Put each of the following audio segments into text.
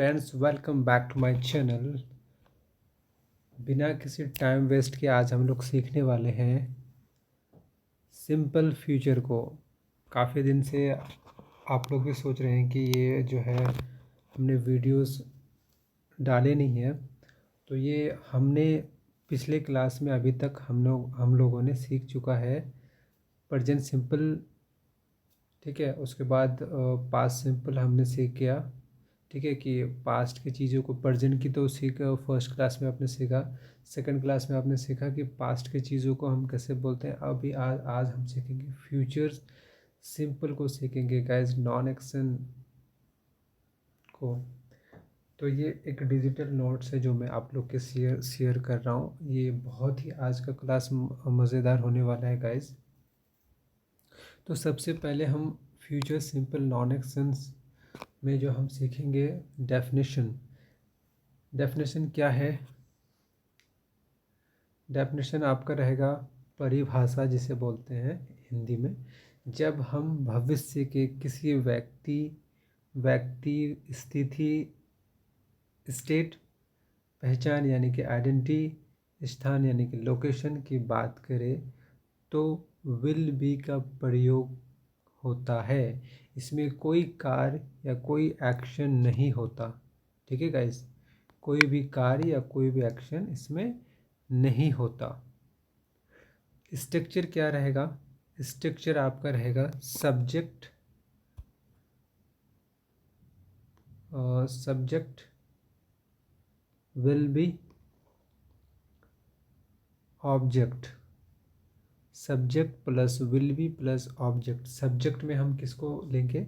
Friends, welcome back to my channel. बिना किसी time waste के आज हम लोग सीखने वाले हैं सिंपल फ्यूचर को। काफ़ी दिन से आप लोग भी सोच रहे हैं कि ये जो है हमने वीडियोस डाले नहीं है, तो ये हमने पिछले क्लास में अभी तक हम लोगों ने सीख चुका है प्रेजेंट सिंपल। ठीक है, उसके बाद पास्ट सिंपल हमने सीख गया। ठीक है कि पास्ट की चीज़ों को प्रेजेंट की तो सीख फर्स्ट क्लास में आपने सीखा। सेकंड क्लास में आपने सीखा कि पास्ट की चीज़ों को हम कैसे बोलते हैं। अभी आज हम सीखेंगे फ्यूचर सिंपल को, सीखेंगे गाइस नॉन एक्शन को। तो ये एक डिजिटल नोट्स है जो मैं आप लोग के शेयर कर रहा हूँ। ये बहुत ही आज का क्लास मज़ेदार होने वाला है गाइस। तो सबसे पहले हम फ्यूचर सिंपल नॉन एक्शंस में जो हम सीखेंगे डेफिनेशन। डेफिनेशन क्या है? डेफिनेशन आपका रहेगा परिभाषा, जिसे बोलते हैं हिंदी में। जब हम भविष्य के किसी व्यक्ति स्थिति, स्टेट, पहचान यानी कि आइडेंटिटी, स्थान यानी कि लोकेशन की बात करें तो विल बी का प्रयोग होता है। इसमें कोई कार्य या कोई एक्शन नहीं होता। ठीक है गाइस, कोई भी कार्य या कोई भी एक्शन इसमें नहीं होता। स्ट्रक्चर क्या रहेगा? स्ट्रक्चर आपका रहेगा subject will be object. Subject plus will be plus object. Subject में हम किसको लेंगे?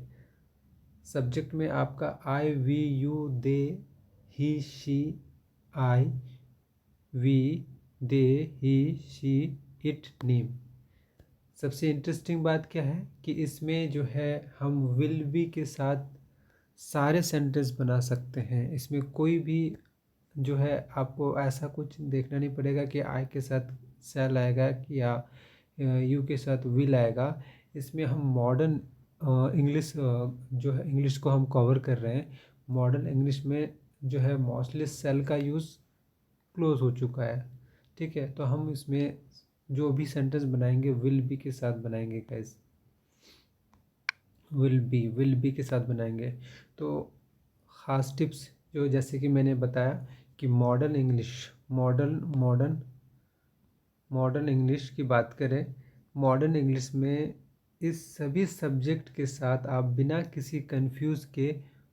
सब्जेक्ट में आपका I, we, you, they, he, she, I, we, they, he, she, it, name. सबसे इंटरेस्टिंग बात क्या है कि इसमें जो है हम विल बी के साथ सारे सेंटेंस बना सकते हैं। इसमें कोई भी जो है आपको ऐसा कुछ देखना नहीं पड़ेगा कि आई के साथ शैल आएगा या यू के साथ विल आएगा। इसमें हम मॉडर्न इंग्लिश जो है इंग्लिश को हम कवर कर रहे हैं। मॉडर्न इंग्लिश में जो है मोस्टली शैल का यूज़ क्लोज हो चुका है। ठीक है, तो हम इसमें जो भी सेंटेंस बनाएंगे विल बी के साथ बनाएंगे गाइस। विल बी के साथ बनाएंगे। तो ख़ास टिप्स जो जैसे कि मैंने बताया कि मॉडर्न इंग्लिश की बात करें, मॉडर्न इंग्लिश में इस सभी सब्जेक्ट के साथ आप बिना किसी कंफ्यूज के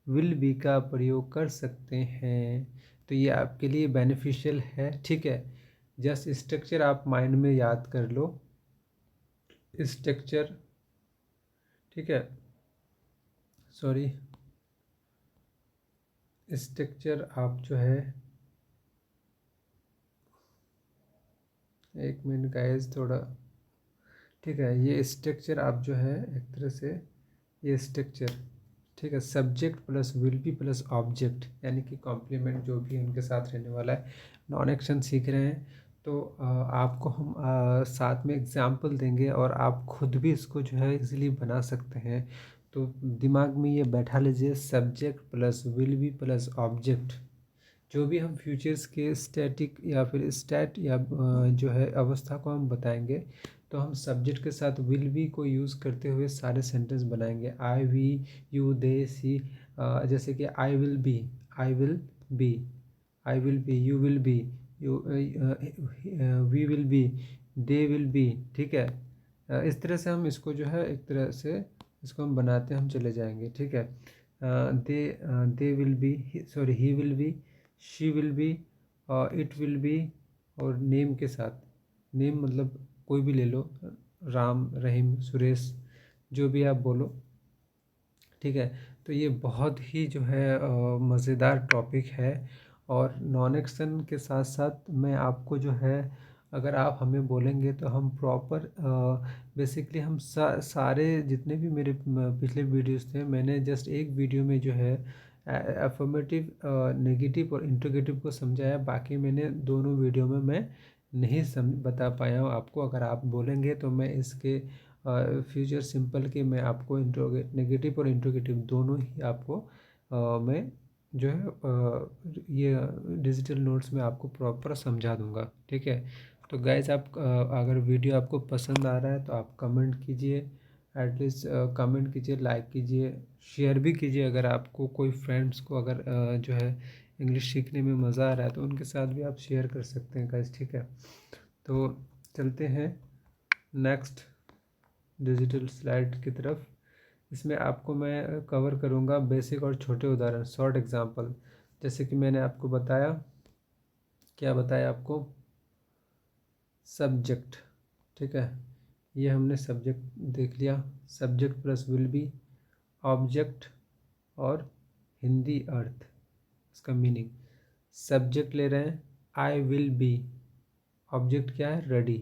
विल बी का प्रयोग कर सकते हैं। तो ये आपके लिए बेनिफिशियल है। ठीक है, जस्ट स्ट्रक्चर आप माइंड में याद कर लो। स्ट्रक्चर, ठीक है, सॉरी, स्ट्रक्चर आप जो है, एक मिनट गाइस थोड़ा, ठीक है, ये स्ट्रक्चर आप जो है एक तरह से ये स्ट्रक्चर, ठीक है, subject plus will be plus object यानी कि कॉम्प्लीमेंट जो भी उनके साथ रहने वाला है। नॉन एक्शन सीख रहे हैं तो आपको हम साथ में एग्जाम्पल देंगे और आप खुद भी इसको जो है इजीली बना सकते हैं। तो दिमाग में ये बैठा लीजिए, subject plus will be plus object. जो भी हम फ्यूचर्स के स्टैटिक या फिर स्टैट या जो है अवस्था को हम बताएंगे तो हम सब्जेक्ट के साथ विल बी को यूज़ करते हुए सारे सेंटेंस बनाएंगे। I, we, you, they, see. जैसे कि I will be, I will be, I will be, you will be, you, we will be, they will be. ठीक है, इस तरह से हम इसको जो है एक तरह से इसको हम बनाते हम चले जाएंगे। ठीक है, दे will B, sorry, he will be, she will be, it will be, और नेम के साथ, नेम मतलब कोई भी ले लो, राम, रहीम, सुरेश, जो भी आप बोलो। ठीक है, तो ये बहुत ही जो है मज़ेदार टॉपिक है। और नॉन एक्शन के साथ साथ मैं आपको जो है, अगर आप हमें बोलेंगे तो हम प्रॉपर बेसिकली हम सारे जितने भी मेरे पिछले वीडियोस थे, मैंने जस्ट एक वीडियो में जो है अफर्मेटिव, नेगेटिव और इंट्रोगेटिव को समझाया। बाकी मैंने दोनों वीडियो में मैं नहीं बता पाया हूँ आपको। अगर आप बोलेंगे तो मैं इसके फ्यूचर सिंपल के मैं आपको नेगेटिव और इंट्रोगेटिव दोनों ही आपको मैं जो है ये डिजिटल नोट्स में आपको प्रॉपर समझा दूंगा। ठीक है, तो गाइज आप अगर वीडियो आपको पसंद आ रहा है तो आप कमेंट कीजिए, एटलीस्ट कमेंट कीजिए, लाइक कीजिए, शेयर भी कीजिए। अगर आपको कोई फ्रेंड्स को अगर जो है इंग्लिश सीखने में मज़ा आ रहा है तो उनके साथ भी आप शेयर कर सकते हैं गाइज। ठीक है, तो चलते हैं नेक्स्ट डिजिटल स्लाइड की तरफ। इसमें आपको मैं कवर करूँगा बेसिक और छोटे उदाहरण, शॉर्ट एग्जांपल। जैसे कि मैंने आपको बताया, क्या बताया आपको, सब्जेक्ट। ठीक है, ये हमने सब्जेक्ट देख लिया, subject plus will be, object और हिंदी अर्थ, इसका मीनिंग। सब्जेक्ट ले रहे हैं आई विल बी, ऑब्जेक्ट क्या है, रेडी।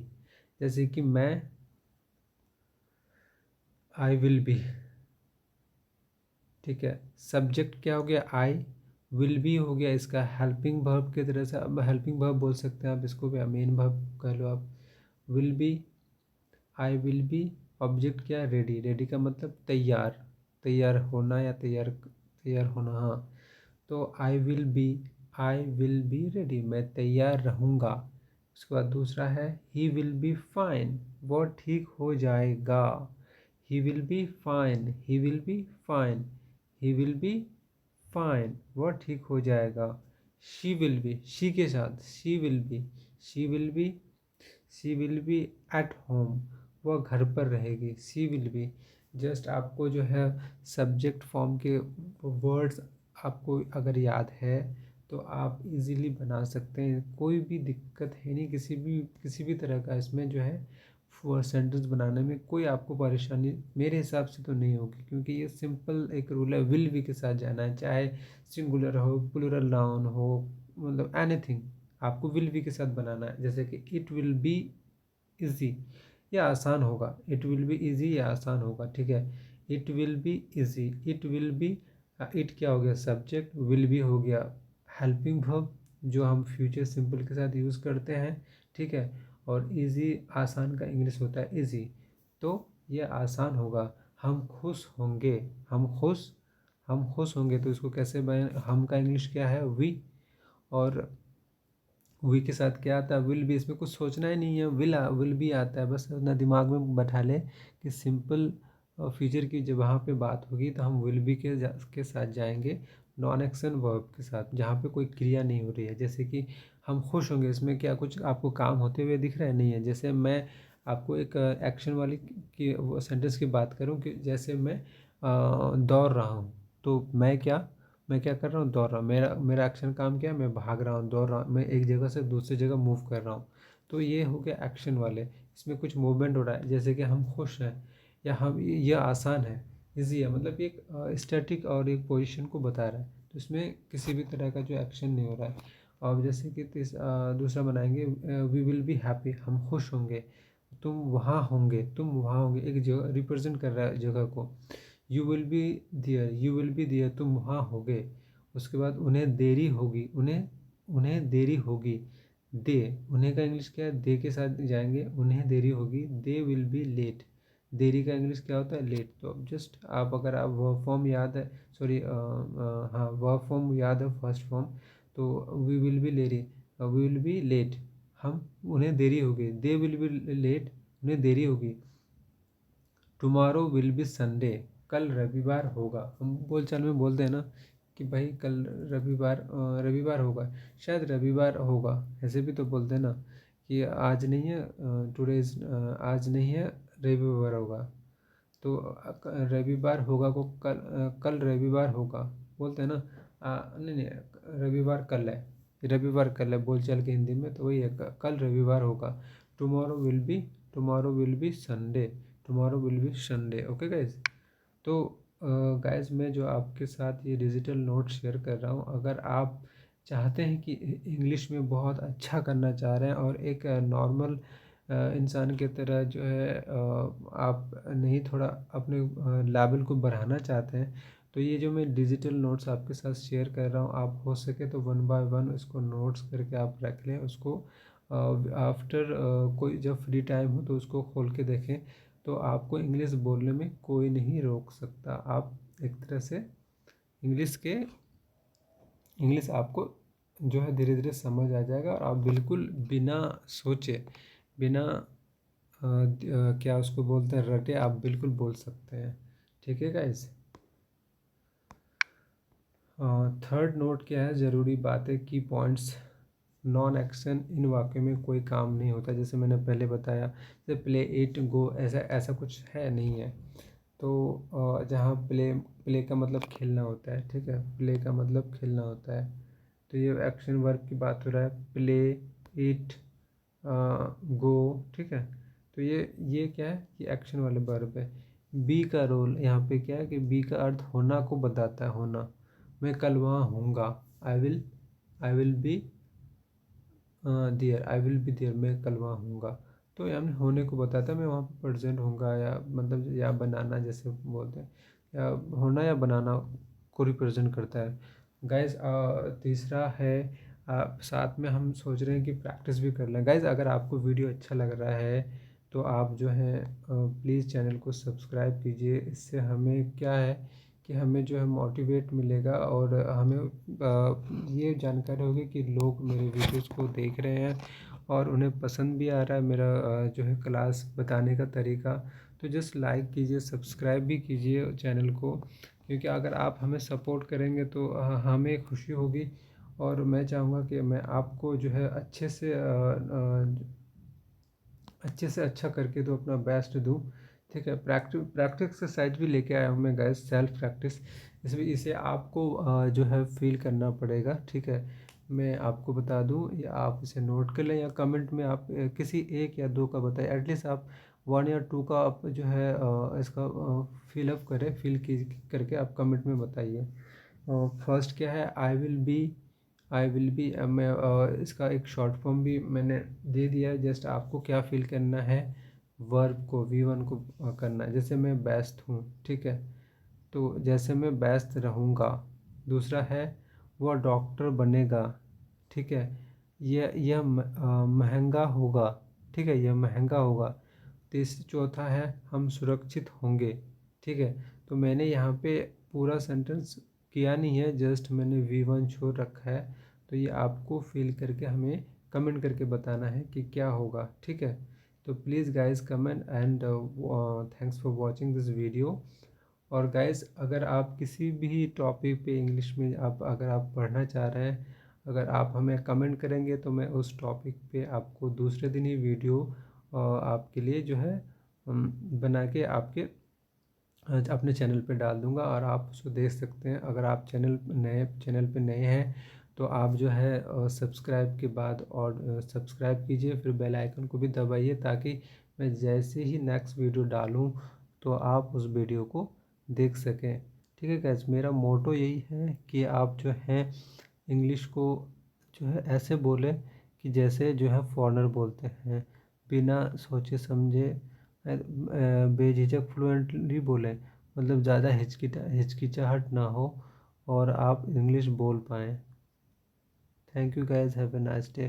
जैसे कि मैं आई विल बी। ठीक है, सब्जेक्ट क्या हो गया, आई, विल बी हो गया इसका हेल्पिंग वर्ब की तरह से। अब हेल्पिंग वर्ब बोल सकते हैं आप इसको भी, मेन वर्ब कह लो आप। Will be, I will be, object क्या है, रेडी। रेडी का मतलब तैयार, तैयार होना या तैयार तैयार होना, हाँ। तो आई विल बी रेडी, मैं तैयार रहूँगा। उसके बाद दूसरा है ही विल बी फाइन, वो ठीक हो जाएगा। He will be fine, he will be fine, he will be fine, वो ठीक हो जाएगा। शी विल बी, शी के साथ she will be, she will be, she will be at home, वह घर पर रहेगी। She will be. जस्ट आपको जो है सब्जेक्ट फॉर्म के वर्ड्स आपको अगर याद है तो आप इजीली बना सकते हैं, कोई भी दिक्कत है नहीं, किसी भी तरह का इसमें जो है सेंटेंस बनाने में कोई आपको परेशानी मेरे हिसाब से तो नहीं होगी, क्योंकि ये सिंपल एक रूल है, विल बी के साथ जाना है, चाहे सिंगुलर हो, प्लूरल नाउन हो, मतलब एनीथिंग आपको विल बी के साथ बनाना है। जैसे कि इट विल बी इजी, या आसान होगा, इट विल बी इजी या आसान होगा। ठीक है, it will be easy, it will be, it क्या हो गया, सब्जेक्ट, विल बी हो गया हेल्पिंग वर्ब जो हम फ्यूचर सिंपल के साथ यूज़ करते हैं। ठीक है, और इजी, आसान का इंग्लिश होता है इजी, तो ये आसान होगा। हम खुश होंगे, हम खुश होंगे, तो इसको कैसे बयान, हम का इंग्लिश क्या है, वी, और वी के साथ क्या आता है, विल भी। इसमें कुछ सोचना ही नहीं है, विल भी आता है, बस अपना दिमाग में बैठा ले कि सिंपल फ्यूचर की जब वहाँ पे बात होगी तो हम विल बी के साथ जाएंगे, नॉन एक्शन वर्ब के साथ, जहाँ पे कोई क्रिया नहीं हो रही है। जैसे कि हम खुश होंगे, इसमें क्या कुछ आपको काम होते हुए दिख रहा है, नहीं है। जैसे मैं आपको एक एक्शन वाली की सेंटेंस की बात करूँ कि जैसे मैं दौड़ रहा हूँ, तो मैं क्या कर रहा हूँ, दौड़ रहा हूँ। मेरा मेरा एक्शन काम क्या है, मैं भाग रहा हूँ, दौड़ रहा हूँ, मैं एक जगह से दूसरी जगह मूव कर रहा हूँ। तो ये हो गया एक्शन वाले, इसमें कुछ मूवमेंट हो रहा है। जैसे कि हम खुश हैं, या हम, ये आसान है, इजी है, मतलब एक स्टैटिक और एक पोजीशन को बता रहा है, तो इसमें किसी भी तरह का जो एक्शन नहीं हो रहा है। और जैसे कि दूसरा बनाएंगे, वी विल बी हैप्पी, हम खुश होंगे, तुम वहाँ होंगे, एक जगह रिप्रेजेंट कर रहा है जगह को। You will B their, you will B दियर, तुम वहाँ होगे। उसके बाद उन्हें देरी होगी, उन्हें देरी होगी, दे, उन्हें का इंग्लिश क्या है, दे के साथ जाएंगे, उन्हें देरी होगी, दे विल बी लेट। देरी का इंग्लिश क्या होता है, लेट। तो अब जस्ट आप, अगर आप वर्ब फॉर्म याद है, सॉरी हाँ, वर्ब फॉर्म याद है फर्स्ट फॉर्म, तो वी विल बी लेरी, वी विल बी लेट, हम, उन्हें देरी होगी, दे विल बी लेट, उन्हें देरी होगी। टुमारो विल बी संडे, कल रविवार होगा। हम बोलचाल में बोलते हैं ना कि भाई कल रविवार होगा, शायद रविवार होगा, ऐसे भी तो बोलते हैं ना कि आज नहीं है, टुडे इज, आज नहीं है, रविवार होगा। तो रविवार होगा को कल रविवार होगा बोलते हैं ना। नहीं नहीं, रविवार कल है, रविवार कल है बोलचाल के हिंदी में, तो वही है, कल रविवार होगा। Tomorrow will be, tomorrow will be Sunday, tomorrow will be Sunday. Okay guys, तो गाइज मैं जो आपके साथ ये डिजिटल नोट शेयर कर रहा हूँ, अगर आप चाहते हैं कि इंग्लिश में बहुत अच्छा करना चाह रहे हैं और एक नॉर्मल इंसान की तरह जो है आप नहीं, थोड़ा अपने लेवल को बढ़ाना चाहते हैं, तो ये जो मैं डिजिटल नोट्स आपके साथ शेयर कर रहा हूँ, आप हो सके तो वन बाय वन उसको नोट्स करके आप रख लें, उसको आफ्टर कोई जब फ्री टाइम हो तो उसको खोल के देखें, तो आपको इंग्लिश बोलने में कोई नहीं रोक सकता। आप एक तरह से इंग्लिश के इंग्लिश आपको जो है धीरे धीरे समझ आ जाएगा और आप बिल्कुल बिना सोचे, बिना क्या उसको बोलते हैं, रटे, आप बिल्कुल बोल सकते हैं। ठीक है गाइस। थर्ड नोट क्या है, ज़रूरी बातें, की पॉइंट्स। नॉन एक्शन इन वाक्यों में कोई काम नहीं होता, जैसे मैंने पहले बताया, जैसे प्ले इट, गो, ऐसा ऐसा कुछ है नहीं है। तो जहाँ प्ले, प्ले का मतलब खेलना होता है, ठीक है, प्ले का मतलब खेलना होता है। तो ये एक्शन वर्ब की बात हो रहा है, प्ले, इट, गो, ठीक है। तो ये क्या है, ये एक्शन वाले वर्ब है। बी का रोल यहाँ पे क्या है कि बी का अर्थ होना को बताता है, होना। मैं कल वहाँ होऊंगा, I will be there, I will be there, मैं कल वहाँ होऊंगा। तो यानी होने को बताता है, मैं वहाँ पर प्रेजेंट होऊंगा, या मतलब या बनाना जैसे बोलते हैं, या होना या बनाना को रिप्रेजेंट करता है। गाइज तीसरा है, साथ में हम सोच रहे हैं कि प्रैक्टिस भी कर लें। गाइज अगर आपको वीडियो अच्छा लग रहा है तो आप जो है प्लीज़ चैनल को सब्सक्राइब कीजिए। इससे हमें क्या है कि हमें जो है मोटिवेट मिलेगा, और हमें ये जानकारी होगी कि लोग मेरे वीडियोज़ को देख रहे हैं और उन्हें पसंद भी आ रहा है मेरा जो है क्लास बताने का तरीका। तो जस्ट लाइक कीजिए, सब्सक्राइब भी कीजिए चैनल को, क्योंकि अगर आप हमें सपोर्ट करेंगे तो हमें खुशी होगी। और मैं चाहूँगा कि मैं आपको जो है अच्छे से अच्छा करके दूँ, अपना बेस्ट दूँ। ठीक है, प्रैक्टिस एक्सरसाइज भी लेके आया हूँ मैं गाइस, सेल्फ प्रैक्टिस। इसमें इसे आपको जो है फील करना पड़ेगा। ठीक है, मैं आपको बता दूँ, या आप इसे नोट कर लें, या कमेंट में आप किसी एक या दो का बताएं, एटलीस्ट आप 1 या 2 का आप जो है इसका फिलअप करें, करके आप कमेंट में बताइए। फर्स्ट क्या है, आई विल बी, मैं इसका एक शॉर्ट फॉर्म भी मैंने दे दिया है। जस्ट आपको क्या फील करना है, वर्ब को, V1 को करना है। जैसे मैं व्यस्त हूँ, ठीक है, तो जैसे मैं व्यस्त रहूँगा। दूसरा है, वह डॉक्टर बनेगा, ठीक है, यह महंगा होगा, ठीक है, यह महंगा होगा। चौथा है, हम सुरक्षित होंगे, ठीक है। तो मैंने यहाँ पे पूरा सेंटेंस किया नहीं है, जस्ट मैंने V1 छोड़ रखा है। तो ये आपको फील करके हमें कमेंट करके बताना है कि क्या होगा, ठीक है। तो please guys comment, and thanks for watching this video. और गाइज अगर आप किसी भी टॉपिक पे इंग्लिश में अगर आप पढ़ना चाह रहे हैं, अगर आप हमें कमेंट करेंगे तो मैं उस टॉपिक पे आपको दूसरे दिन ही वीडियो आपके लिए जो है बना के आपके अपने चैनल पे डाल दूंगा, और आप उसको देख सकते हैं। अगर आप चैनल पे नए हैं तो आप जो है सब्सक्राइब के बाद और सब्सक्राइब कीजिए, फिर बेल आइकन को भी दबाइए, ताकि मैं जैसे ही नेक्स्ट वीडियो डालूं तो आप उस वीडियो को देख सकें। ठीक है गाइस, मेरा मोटो यही है कि आप जो है इंग्लिश को जो है ऐसे बोलें कि जैसे जो है फॉरेनर बोलते हैं, बिना सोचे समझे, बेझिझक फ्लुएंटली बोलें, मतलब ज़्यादा हिचकिचाहट ना हो, और आप इंग्लिश बोल पाएँ। Thank you guys, have a nice day.